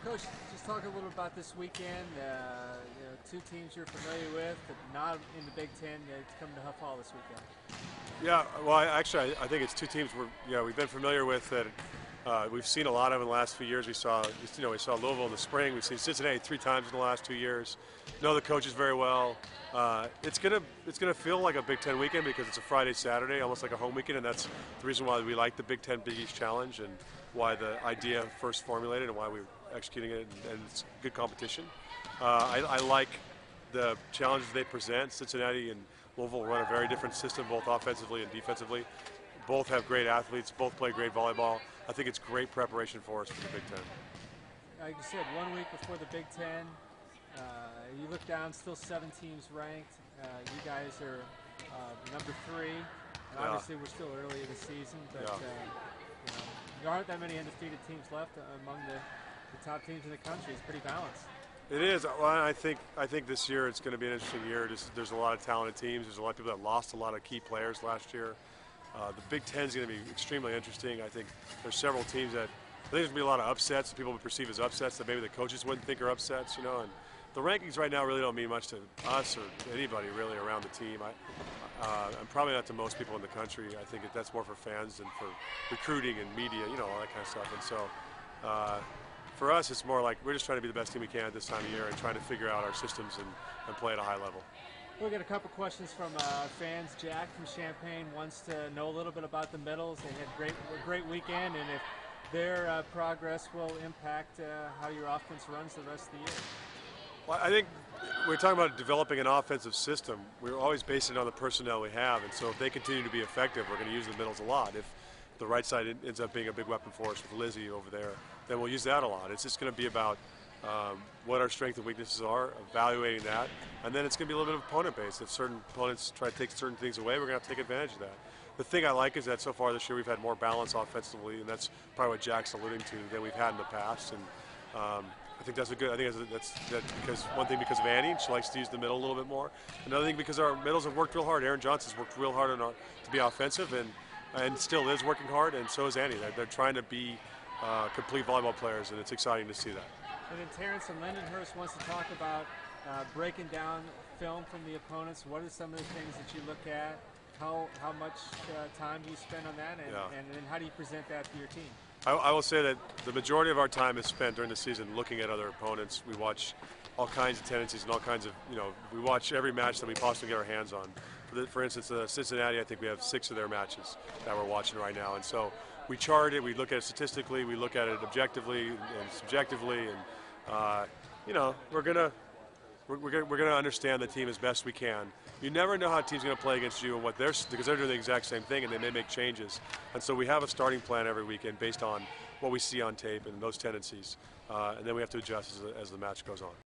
Coach, just talk a little about this weekend. Two teams you're familiar with, but not in the Big Ten, to come to Huff Hall this weekend. Yeah, well, I think it's two teams we've been familiar with that. We've seen a lot of in the last few years. We saw Louisville in the spring. We've seen Cincinnati 3 times in the last 2 years. Know the coaches very well. It's gonna feel like a Big Ten weekend because it's a Friday, Saturday, almost like a home weekend, and that's the reason why we like the Big Ten Big East Challenge and why the idea first formulated and why we're executing it, and it's good competition. I like the challenges they present. Cincinnati and Louisville run a very different system, both offensively and defensively. Both have great athletes. Both play great volleyball. I think it's great preparation for us for the Big Ten. Like you said, 1 week before the Big Ten, you look down, still 7 teams ranked. You guys are number 3. And obviously, we're still early in the season, but there aren't that many undefeated teams left among the top teams in the country. It's pretty balanced. It is. Well, I think this year it's going to be an interesting year. There's a lot of talented teams. There's a lot of people that lost a lot of key players last year. The Big Ten is going to be extremely interesting. I think there's several teams that I think there's going to be a lot of upsets that people would perceive as upsets that maybe the coaches wouldn't think are upsets. And the rankings right now really don't mean much to us or anybody really around the team. I'm probably not to most people in the country. I think that's more for fans than for recruiting and media, all that kind of stuff. And so for us, it's more like we're just trying to be the best team we can at this time of year and trying to figure out our systems and play at a high level. We'll get a couple questions from fans. Jack from Champaign wants to know a little bit about the middles. They had a great weekend, and if their progress will impact how your offense runs the rest of the year. Well, I think we're talking about developing an offensive system. We're always basing it on the personnel we have, and so if they continue to be effective, we're going to use the middles a lot. If the right side ends up being a big weapon for us with Lizzie over there, then we'll use that a lot. It's just going to be about what our strengths and weaknesses are, evaluating that, and then it's going to be a little bit of opponent base. If certain opponents try to take certain things away, we're going to have to take advantage of that. The thing I like is that so far this year we've had more balance offensively, and that's probably what Jack's alluding to, than we've had in the past. And I think that's a good. I think that's because one thing because of Annie, she likes to use the middle a little bit more. Another thing because our middles have worked real hard. Aaron Johnson's worked real hard to be offensive and still is working hard, and so is Annie. They're trying to be complete volleyball players, and it's exciting to see that. And then Terrence from Lindenhurst wants to talk about breaking down film from the opponents. What are some of the things that you look at? How much time do you spend on that, and then how do you present that to your team? I will say that the majority of our time is spent during the season looking at other opponents. We watch all kinds of tendencies and all kinds of, we watch every match that we possibly get our hands on. For instance, Cincinnati, I think we have 6 of their matches that we're watching right now. And so we chart it, we look at it statistically, we look at it objectively and subjectively, and we're gonna understand the team as best we can. You never know how a team's going to play against you and because they're doing the exact same thing and they may make changes. And so we have a starting plan every weekend based on what we see on tape and those tendencies, and then we have to adjust as the match goes on.